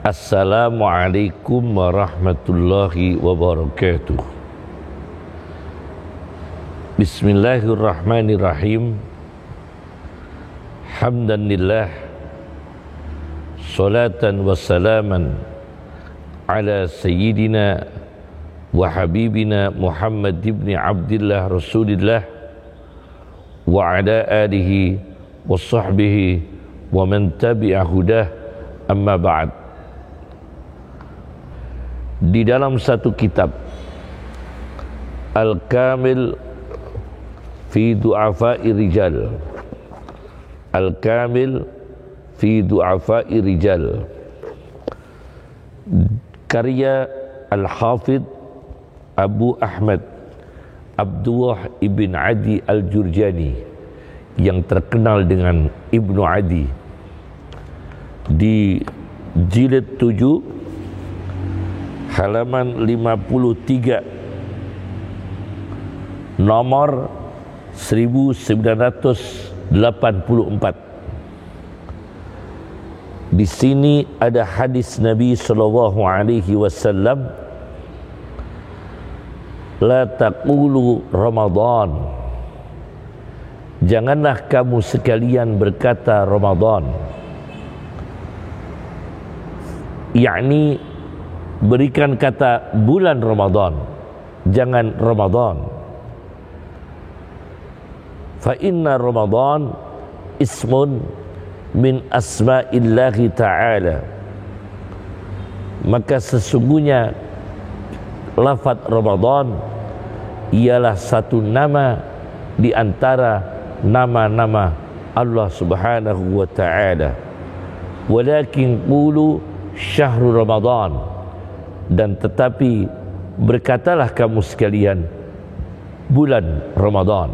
Assalamualaikum warahmatullahi wabarakatuh. Bismillahirrahmanirrahim. Hamdanillah, salatan wassalaman ala sayyidina wa habibina Muhammad ibn Abdillah Rasulillah wa ala alihi wa sahbihi wa man tabi'a hudah, amma ba'd. Di dalam satu kitab Al-Kamil fi Du'afa'i Rijal, Al-Kamil fi Du'afa'i Rijal, karya Al-Hafidh Abu Ahmad Abdullah ibn Adi Al-Jurjani yang terkenal dengan Ibnu Adi, di jilid 7 halaman 53 nomor 1984. Di sini ada hadis Nabi sallallahu alaihi wasallam, la taqulu Ramadan, janganlah kamu sekalian berkata Ramadan, yakni berikan kata bulan Ramadan, jangan Ramadan. Fa inna Ramadan ismun min asma'illahi ta'ala, maka sesungguhnya lafaz Ramadan ialah satu nama di antara nama-nama Allah Subhanahu wa ta'ala. Walakin qulu syahrul Ramadan, dan tetapi berkatalah kamu sekalian bulan Ramadan.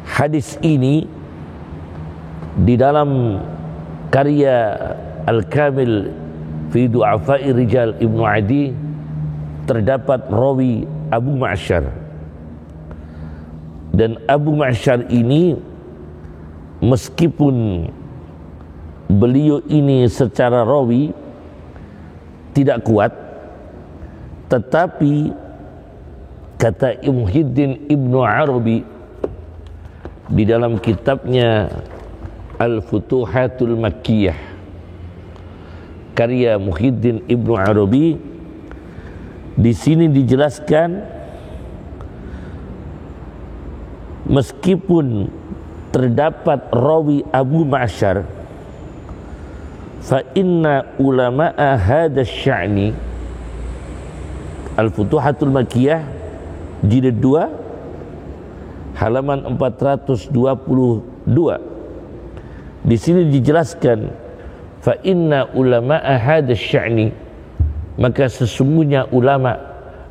Hadis ini di dalam karya Al-Kamil fi Du'afa'i Rijal Ibnu Adi terdapat rawi Abu Ma'syar, dan Abu Ma'syar ini meskipun beliau ini secara rawi tidak kuat, tetapi kata Muhyiddin Ibnu Arabi di dalam kitabnya Al-Futuhatul Makkiyah, karya Muhyiddin Ibnu Arabi, di sini dijelaskan meskipun terdapat rawi Abu Ma'syar, fa inna ulama'a hadha sya'ni, Al-Futuhatul Makkiyah jilid 2 halaman 422. Di sini dijelaskan fa inna ulama'a hadha sya'ni, maka sesungguhnya ulama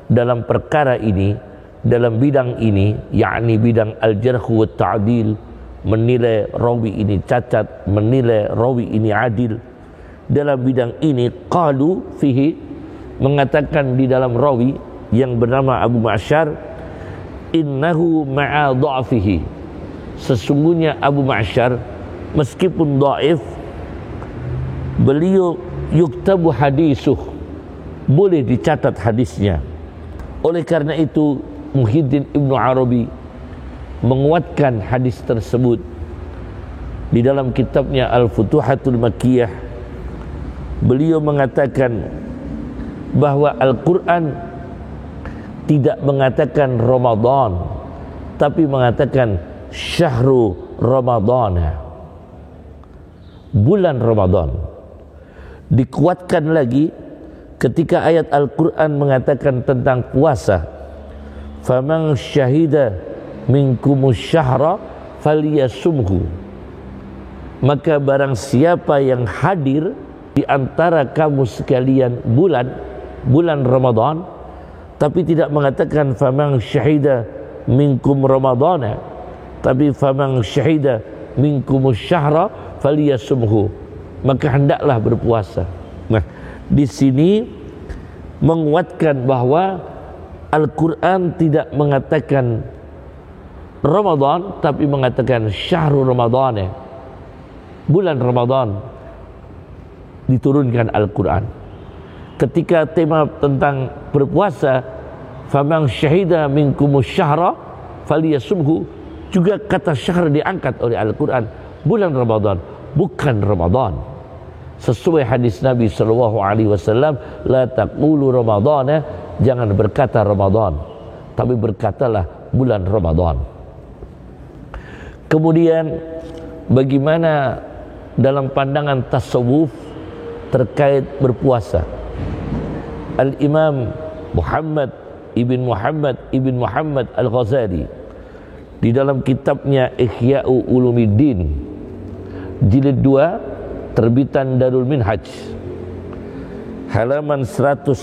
dalam perkara ini, dalam bidang ini, yakni bidang al-jarh wa ta'dil, menilai rawi ini cacat, menilai rawi ini adil. Dalam bidang ini qalu fihi, mengatakan di dalam rawi yang bernama Abu Ma'syar, innahu ma'a dha'fihi, sesungguhnya Abu Ma'syar meskipun dhaif, beliau yuktabu hadisuh, boleh dicatat hadisnya. Oleh karena itu Muhyiddin Ibnu Arabi menguatkan hadis tersebut di dalam kitabnya Al-Futuhatul Makkiyah. Beliau mengatakan bahwa Al-Quran tidak mengatakan Ramadan, tapi mengatakan syahru Ramadan, bulan Ramadan. Dikuatkan lagi ketika ayat Al-Quran mengatakan tentang puasa, faman syahida minkumus syahra falyasumhu, maka barang siapa yang hadir di antara kamu sekalian bulan Ramadan, tapi tidak mengatakan faman syahida minkum Ramadana, tapi faman syahida minkumus syahra falyasumhu, maka hendaklah berpuasa. Nah, di sini menguatkan bahwa Al-Quran tidak mengatakan Ramadan, tapi mengatakan syahrul Ramadan, bulan Ramadan. diturunkan Al-Quran. Ketika tema tentang berpuasa, faman syahida minkumus syahra falyasumhu, juga kata syahr diangkat oleh Al-Quran, bulan Ramadan, bukan Ramadan. Sesuai hadis Nabi SAW, la taqulu Ramadana, jangan berkata Ramadan, tapi berkatalah bulan Ramadan. Kemudian bagaimana dalam pandangan tasawuf terkait berpuasa? Al-Imam Muhammad ibn Muhammad Al-Ghazali di dalam kitabnya Ihya'u Ulumiddin jilid 2 terbitan Darul Minhaj halaman 110,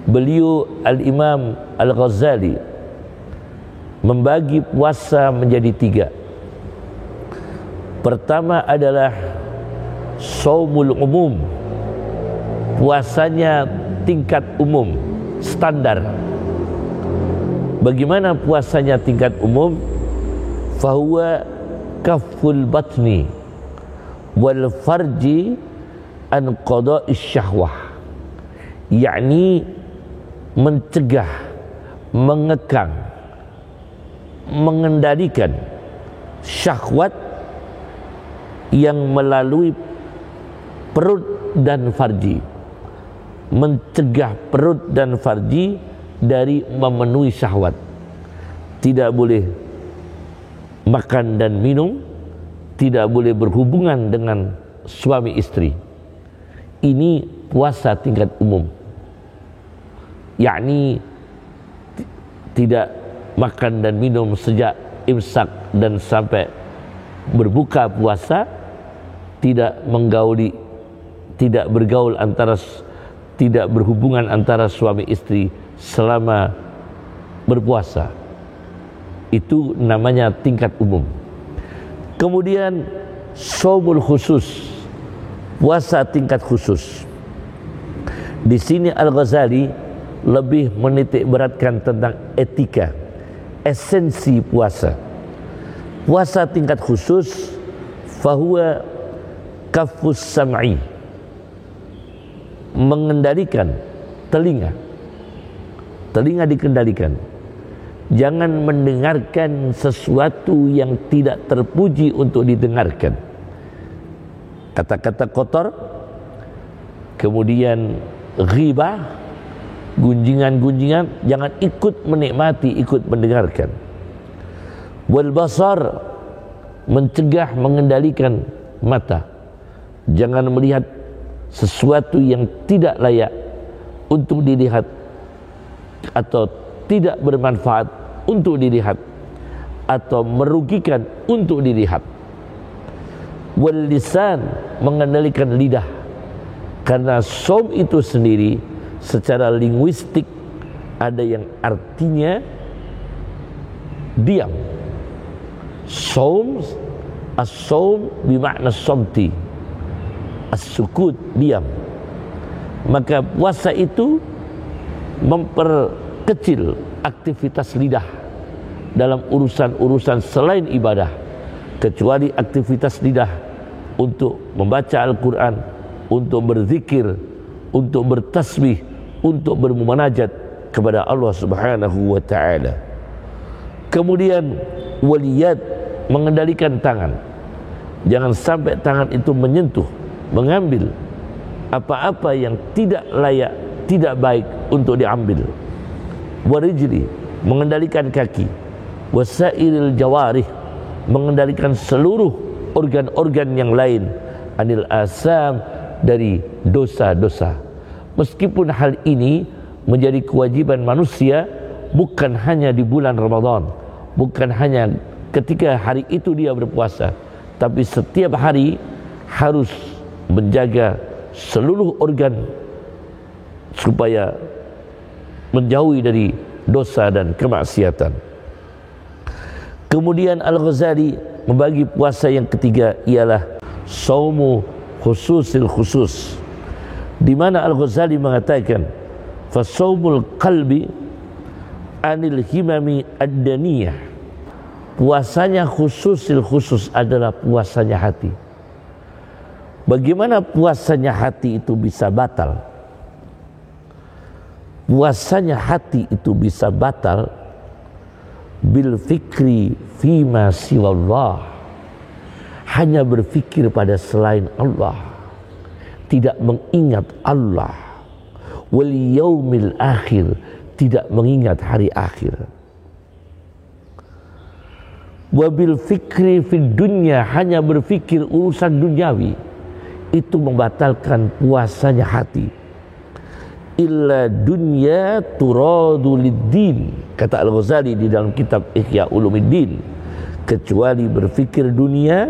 beliau Al-Imam Al-Ghazali membagi puasa menjadi 3. Pertama adalah shaumul umum, puasanya tingkat umum, standar. Bagaimana puasanya tingkat umum? Fahuwa kafful batni wal farji an qada'is syahwah, yakni mencegah, mengekang, mengendalikan syahwat yang melalui perut dan farji, mencegah perut dan farji dari memenuhi syahwat. Tidak boleh makan dan minum, tidak boleh berhubungan dengan suami istri. Ini puasa tingkat umum, yakni tidak makan dan minum sejak imsak dan sampai berbuka puasa, tidak menggauli, tidak bergaul tidak berhubungan antara suami istri selama berpuasa. Itu namanya tingkat umum. Kemudian shaumul khusus, puasa tingkat khusus. Di sini Al-Ghazali lebih menitik beratkan tentang etika, esensi puasa. Puasa tingkat khusus fahuwa kafus sam'i, mengendalikan telinga dikendalikan, jangan mendengarkan sesuatu yang tidak terpuji untuk didengarkan, kata-kata kotor, kemudian ghibah, gunjingan-gunjingan, jangan ikut menikmati, ikut mendengarkan. Wal basar, mencegah, mengendalikan mata, jangan melihat sesuatu yang tidak layak untuk dilihat atau tidak bermanfaat untuk dilihat atau merugikan untuk dilihat. Wal lisan, mengendalikan lidah, karena shaum itu sendiri secara linguistik ada yang artinya diam. Shaum, as-shaum bimakna somti, as-sukut, diam. Maka puasa itu memperkecil aktivitas lidah dalam urusan-urusan selain ibadah, kecuali aktivitas lidah untuk membaca Al-Quran, untuk berzikir, untuk bertasbih, untuk bermunajat kepada Allah Subhanahu wa ta'ala. Kemudian waliyat, mengendalikan tangan, jangan sampai tangan itu menyentuh, mengambil apa-apa yang tidak layak, tidak baik untuk diambil. Warijli, mengendalikan kaki. Wasairil jawarih, mengendalikan seluruh organ-organ yang lain. Anil asam, dari dosa-dosa. Meskipun hal ini menjadi kewajiban manusia, bukan hanya di bulan Ramadan, bukan hanya ketika hari itu dia berpuasa, tapi setiap hari harus menjaga seluruh organ supaya menjauhi dari dosa dan kemaksiatan. Kemudian Al-Ghazali membagi puasa yang ketiga ialah shaumu khususil khusus, di mana Al-Ghazali mengatakan fasaumul qalbi anil himami ad-daniyah, puasanya khususil khusus adalah puasanya hati, Bagaimana puasanya hati itu bisa batal? Puasanya hati itu bisa batal bil fikri fima siwallah, hanya berfikir pada selain Allah, tidak mengingat Allah, wal yaumil akhir, tidak mengingat hari akhir. Wabil fikri fid dunya, hanya berfikir urusan duniawi, itu membatalkan puasanya hati. Illa dunya turadu lid-din, kata Al-Ghazali di dalam kitab Ihya Ulumuddin, kecuali berfikir dunia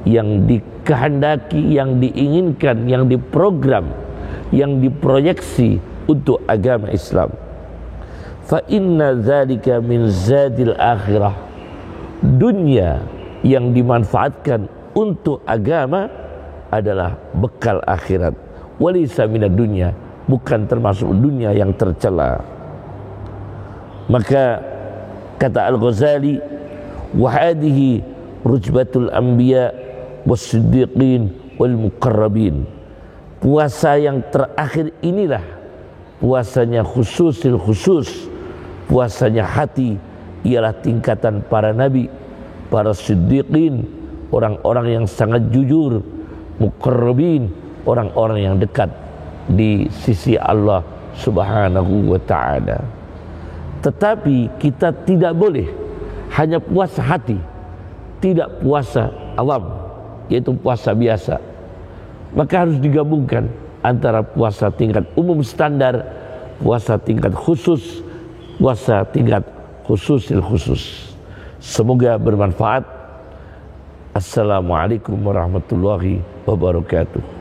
yang dikehendaki, yang diinginkan, yang diprogram, yang diproyeksi untuk agama Islam. Fa inna dzalika min zadil akhirah, dunia yang dimanfaatkan untuk agama adalah bekal akhirat. Walisa minad dunya, bukan termasuk dunia yang tercela. Maka kata Al-Ghazali, wa hadhihi rujbatul anbiya was-siddiqin wal muqarrabin, puasa yang terakhir inilah puasanya khususil khusus, puasanya hati, ialah tingkatan para nabi, para siddiqin, orang-orang yang sangat jujur, muqarrabin, orang-orang yang dekat di sisi Allah Subhanahu wa ta'ala. Tetapi kita tidak boleh hanya puasa hati, tidak puasa awam, yaitu puasa biasa. Maka harus digabungkan antara puasa tingkat umum standar, puasa tingkat khusus, puasa tingkat khususil khusus. Semoga bermanfaat. Assalamualaikum warahmatullahi wabarakatuh.